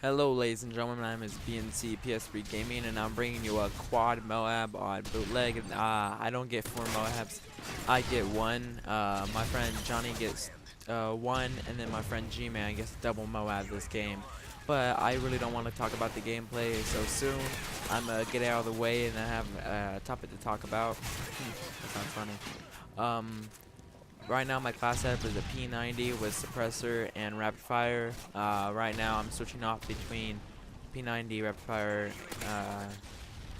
Hello ladies and gentlemen, my name is BNC PS3 Gaming and I'm bringing you a quad M.O.A.B on Bootleg. I don't get 4 M.O.A.Bs, I get 1. My friend Johnny gets 1, and then my friend G-Man gets double M.O.A.B this game. But I really don't want to talk about the gameplay so soon. I'm gonna get out of the way and I have a topic to talk about. That sounds funny. Right now my class setup is a P90 with suppressor and rapid fire. Right now I'm switching off between P90 rapid fire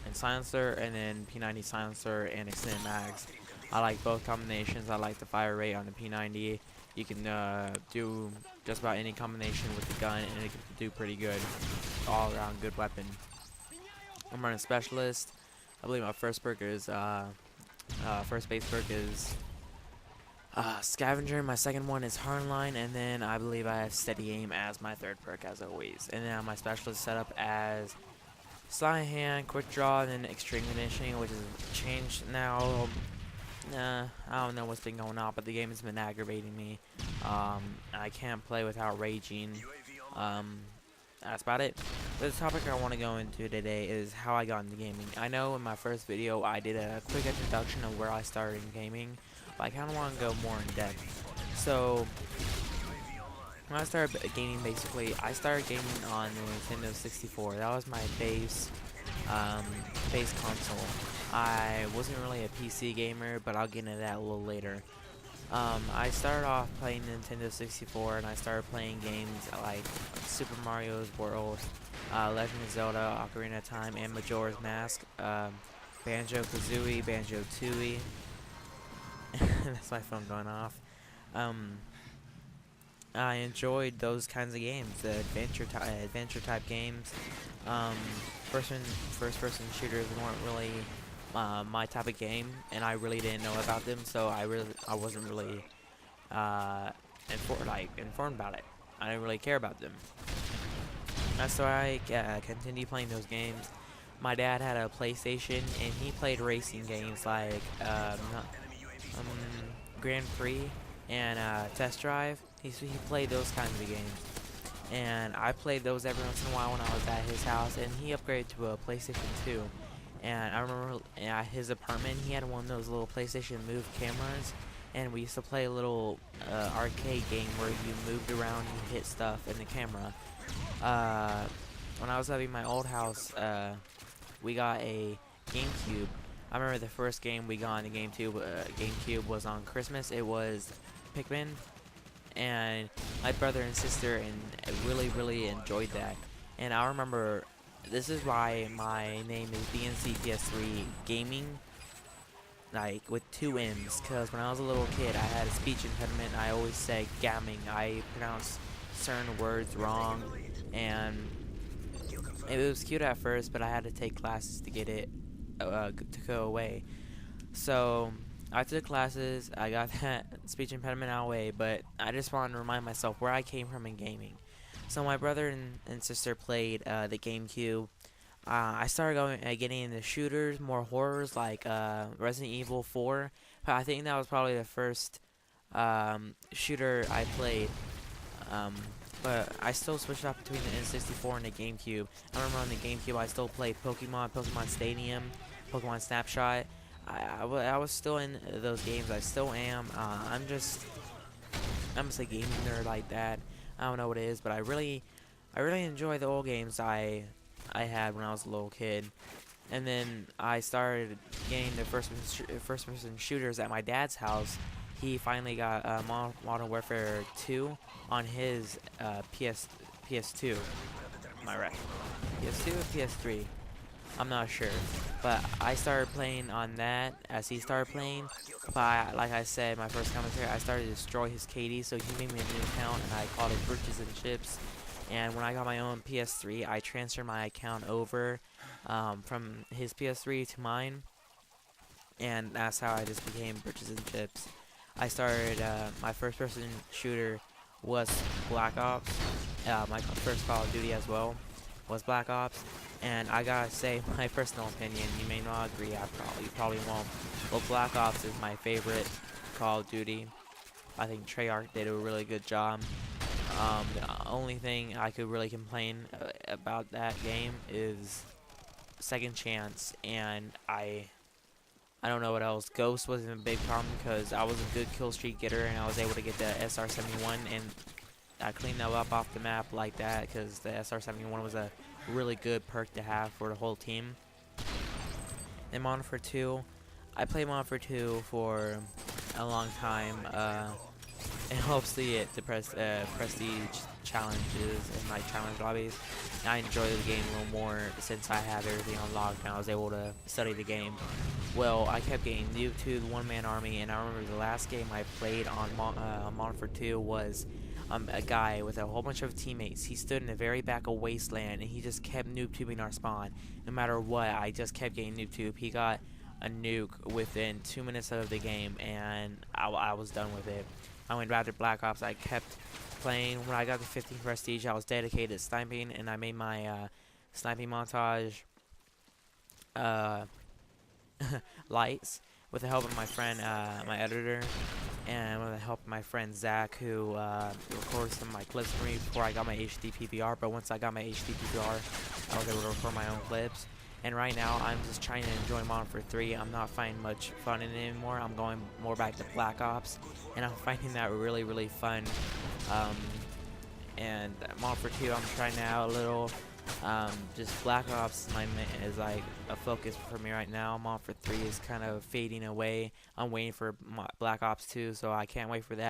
and silencer, and then P90 silencer and extended mags. I like both combinations. I like the fire rate on the P90. You can do just about any combination with the gun and it can do pretty good. All around good weapon. I'm running specialist. I believe my first perk is first base perk is Scavenger. My second one is Hardline, and then I believe I have Steady Aim as my third perk as always. And then my specialist setup as Sleight of Hand, Quick Draw, and then Extreme Conditioning, which is changed now. I don't know what's been going on, but the game has been aggravating me. I can't play without raging. That's about it. But the topic I want to go into today is how I got into gaming. I know in my first video I did a quick introduction of where I started in gaming, but I kind of want to go more in depth. So when I started gaming, basically I started gaming on the Nintendo 64. That was my base console. I wasn't really a PC gamer, but I'll get into that a little later. I started off playing Nintendo 64 and I started playing games like Super Mario's World, Legend of Zelda, Ocarina of Time, and Majora's Mask, Banjo-Kazooie, Banjo-Tooie. That's my phone going off. I enjoyed those kinds of games, the adventure type games. First person shooters weren't really my type of game, and I really didn't know about them, so I wasn't really informed about it. I didn't really care about them. So I continued playing those games. My dad had a PlayStation, and he played racing games like Grand Prix and Test Drive. He played those kinds of games, and I played those every once in a while when I was at his house, and he upgraded to a PlayStation 2. And I remember at his apartment he had one of those little PlayStation Move cameras, and we used to play a little arcade game where you moved around and you hit stuff in the camera. When I was living in my old house, we got a GameCube. I remember the first game we got on the GameCube was on Christmas. It was Pikmin, and my brother and sister really enjoyed that. And I remember, this is why my name is BNC PS3 Gaming, like with 2 M's, because when I was a little kid I had a speech impediment. I always said gamming. I pronounced certain words wrong, and it was cute at first, but I had to take classes to get it to go away. So I took classes, I got that speech impediment out of the way, but I just wanted to remind myself where I came from in gaming. So my brother and sister played the GameCube. I started getting into shooters, more horrors like Resident Evil 4. But I think that was probably the first shooter I played. But I still switched up between the N64 and the GameCube. I remember on the GameCube I still played Pokemon Stadium, Pokemon Snapshot. I was still in those games. I still am. I'm just a gaming nerd like that. I don't know what it is, but I really enjoy the old games I had when I was a little kid. And then I started getting the first person shooters at my dad's house. He finally got Modern Warfare 2 on his PS2. Am I right? PS2 or PS3? I'm not sure. But I started playing on that as he started playing. But like I said, my first commentary, I started to destroy his KD, so he made me a new account, and I called it Britches and Chips. And when I got my own PS3, I transferred my account over from his PS3 to mine, and that's how I just became Britches and Chips. I started, my first person shooter was Black Ops. My first Call of Duty as well was Black Ops. And I gotta say, my personal opinion, you may not agree, you probably won't, but Black Ops is my favorite Call of Duty. I think Treyarch did a really good job. The only thing I could really complain about that game is second chance, and I don't know what else. Ghost wasn't a big problem because I was a good kill streak getter, and I was able to get the SR-71, and I cleaned that up off the map like that because the SR-71 was a really good perk to have for the whole team. And Modern Warfare 2, I played Modern Warfare 2 for a long time. It helps to get the prestige challenges and like challenge lobbies. And I enjoy the game a little more since I have everything unlocked and I was able to study the game. Well, I kept getting nuked to the one-man army, and I remember the last game I played on Modern Warfare 2 was a guy with a whole bunch of teammates. He stood in the very back of Wasteland, and he just kept noob tubing our spawn. No matter what, I just kept getting noob tube. He got a nuke within 2 minutes of the game, and I was done with it. I went back to Black Ops. I kept playing. When I got to 15 prestige, I was dedicated to sniping, and I made my sniping montage lights with the help of my friend, my editor, and with the help of my friend Zach, who recorded some of my clips for me before I got my HD PVR. But once I got my HD PVR, I was able to record my own clips. And right now, I'm just trying to enjoy Modern Warfare 3. I'm not finding much fun in it anymore. I'm going more back to Black Ops, and I'm finding that really, really fun. And Modern Warfare 2, I'm trying out a little. Just Black Ops is like a focus for me right now. Modern Warfare 3 is kind of fading away. I'm waiting for Black Ops 2, so I can't wait for that.